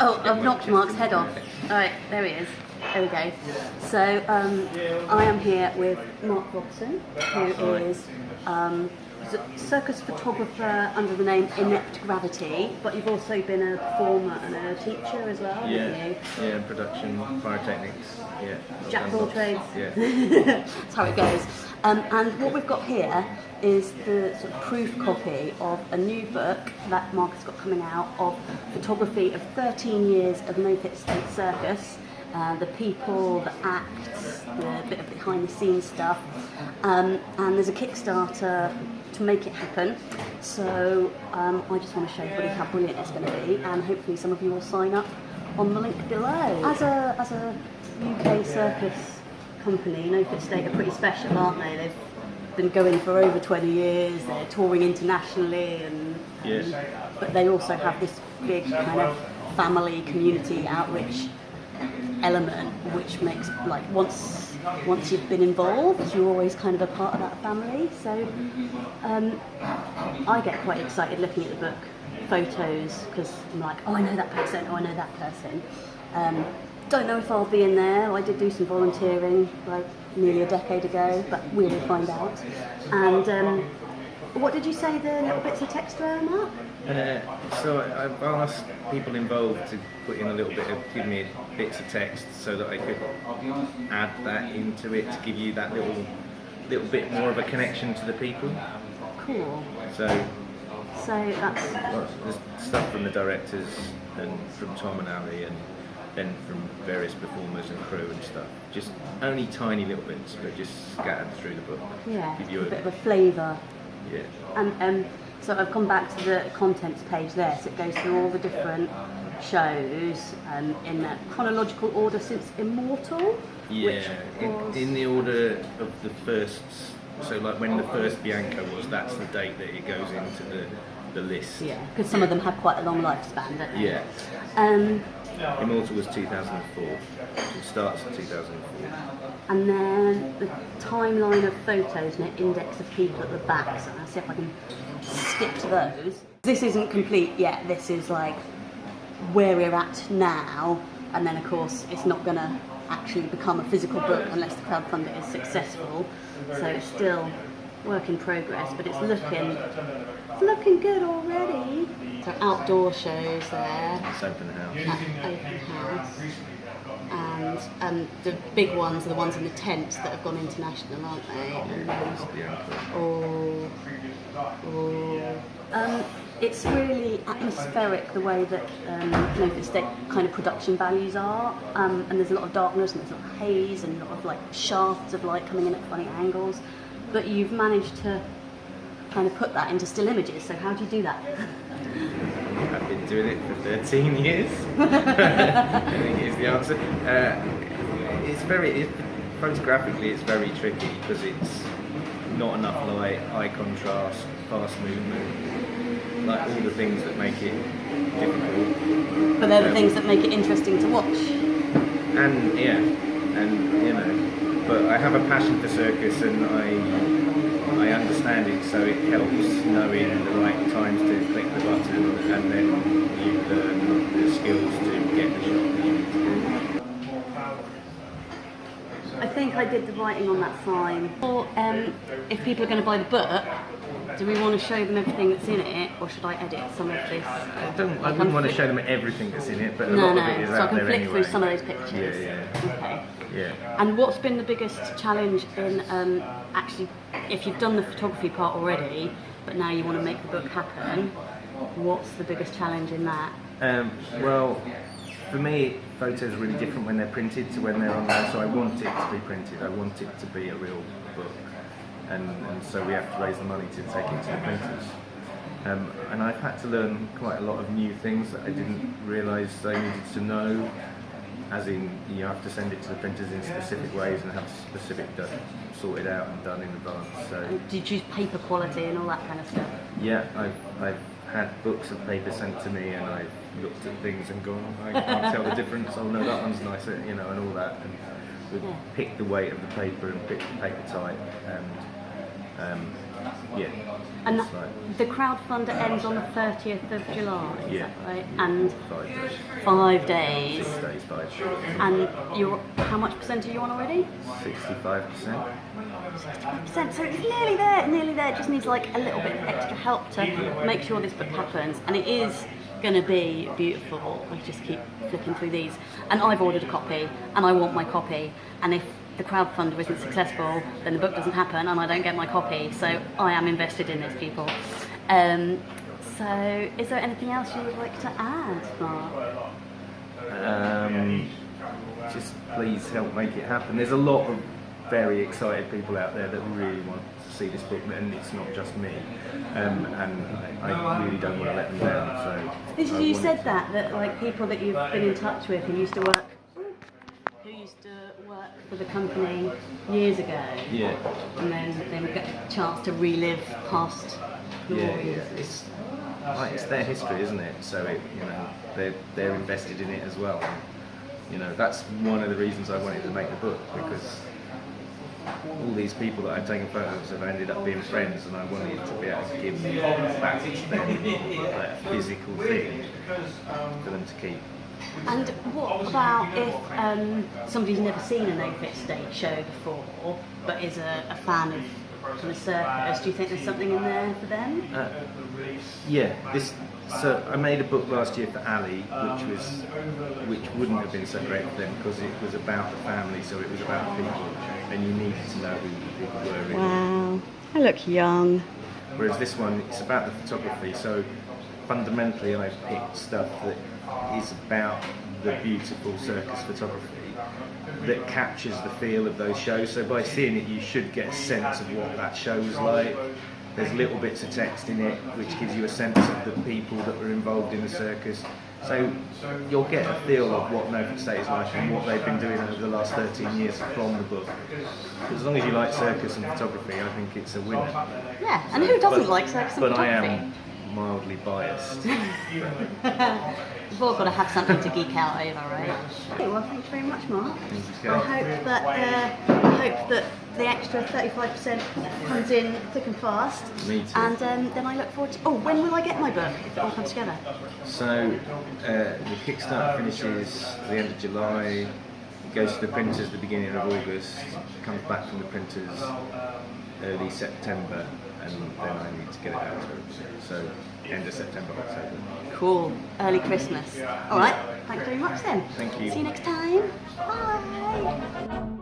Oh, I've knocked Mark's head off. Alright, there he is. There we go. So, I am here with Mark Robson, who is a circus photographer under the name Inept Gravity, but you've also been a performer and a teacher as well, haven't you? Yeah, production, pyrotechnics, yeah. Jack of all trades. Yeah. That's how it goes. And what we've got here is the sort of proof copy of a new book that Mark has got coming out of photography of 13 years of NoFit State Circus. The people, the acts, the bit of behind the scenes stuff, and there's a Kickstarter to make it happen. So I just want to show everybody how brilliant it's going to be, and hopefully some of you will sign up on the link below. As a UK circus company, NoFit State are pretty special, aren't they? They've been going for over 20 years. They're touring internationally, but they also have this big kind of family community outreach element, which makes, like, once you've been involved, you're always kind of a part of that family. So I get quite excited looking at the book photos, because I'm like, oh, I know that person, oh, I know that person. Don't know if I'll be in there. I did do some volunteering like nearly a decade ago, but we will find out. And what did you say the little bits of text were, Mark? So I've asked people involved to put in a little bit of, give me bits of text so that I could add that into it to give you that little bit more of a connection to the people. Cool. So that's... Well, there's stuff from the directors and from Tom and Ali, and then from various performers and crew and stuff. Just only tiny little bits, but just scattered through the book. Yeah, give you a bit of a flavour. Yeah. And so I've gone back to the contents page there, so it goes through all the different shows in a chronological order since Immortal. Yeah, in the order of the first, so like when the first Bianca was, that's the date that it goes into the list. Yeah, because some of them have quite a long lifespan, don't they? Yeah. Immortal was 2004, it starts in 2004. And then the timeline of photos and an index of people at the back, so I'll see if I can skip to those. This isn't complete yet, this is like where we're at now, and then of course it's not going to actually become a physical book unless the crowdfunding is successful, so it's still work in progress, but it's looking good already. So outdoor shows there. It's open house. Open house. And the big ones are the ones in the tent that have gone international, aren't they? And it's really atmospheric, the way that NoFit State kind of production values are, and there's a lot of darkness and there's a lot of haze and a lot of like shafts of light coming in at funny angles, but you've managed to kind of put that into still images. So how do you do that? I've been doing it for 13 years. I think is the answer. Photographically it's very tricky because it's not enough light, high contrast, fast movement, like all the things that make it difficult. But they're the things that make it interesting to watch. And you know, but I have a passion for circus, and I understand it, so it helps knowing the right times to click the button, and then you learn the skills to get the shot that you need to do. I think I did the writing on that sign. Or if people are going to buy the book, do we want to show them everything that's in it, or should I edit some of this? I wouldn't want to show them everything that's in it, but a lot of it is out there anyway. So I can flick through some of those pictures. Yeah. Okay. Yeah. And what's been the biggest challenge in actually, if you've done the photography part already, but now you want to make the book happen, what's the biggest challenge in that? Well, for me, photos are really different when they're printed to when they're online, so I want it to be printed, I want it to be a real book, and so we have to raise the money to take it to the printers. And I've had to learn quite a lot of new things that I didn't realise I needed to know, as in you have to send it to the printers in specific ways and have specific stuff sorted out and done in advance. So, and do you choose paper quality and all that kind of stuff? Yeah, I've had books of paper sent to me, and I've looked at things and gone, I can't tell the difference, oh no, that one's nicer, you know, and all that. And we've picked the weight of the paper and picked the paper type, and Yeah. And it's like the crowdfunder ends on the 30th of July, is Yeah. that right? And 5 days. 5 days. 6 days, 5 days. And how much percent are you on already? 65%. 65%, so it's nearly there. It just needs like a little bit of extra help to make sure this book happens. And it is going to be beautiful. I just keep flicking through these. And I've ordered a copy, and I want my copy. And if the crowdfunder isn't successful, then the book doesn't happen and I don't get my copy. So I am invested in this, people. So is there anything else you would like to add, Mark? Just please help make it happen. There's a lot of very excited people out there that really want to see this book, and it's not just me. And I really don't want to let them down. So You said that like people that you've been in touch with who used to work for the company years ago. Yeah. And then they would get a chance to relive past glories. Yeah. It's their history, isn't it? So they're invested in it as well. And, that's one of the reasons I wanted to make the book, because all these people that I've taken photos of ended up being friends, and I wanted to be able to give back to them a physical thing for them to keep. And what about if somebody's never seen a NoFit State show before, but is a fan of the Circus? Do you think there's something in there for them? Yeah. So I made a book last year for Ali, which wouldn't have been so great for them because it was about the family, so it was about people, and you needed to know who the people were. Really. Wow, I look young. Whereas this one, it's about the photography. So fundamentally, I've picked stuff that is about the beautiful circus photography that captures the feel of those shows. So by seeing it, you should get a sense of what that show's like. There's little bits of text in it which gives you a sense of the people that were involved in the circus. So you'll get a feel of what NoFit State is like and what they've been doing over the last 13 years from the book. As long as you like circus and photography, I think it's a winner. Yeah, and who doesn't like circus and photography? But I am mildly biased. We've all got to have something to geek out over, right? Okay, well, thank you very much, Mark. I hope that the extra 35% comes in thick and fast. Me too. And then I look forward to. Oh, when will I get my book if it all comes together? So the Kickstarter finishes at the end of July. It goes to the printers at the beginning of August. Comes back from the printers early September, and then I need to get it out to everybody. So end of September, October. Cool. Early Christmas. All right. Thanks very much then. Thank you. See you next time. Bye.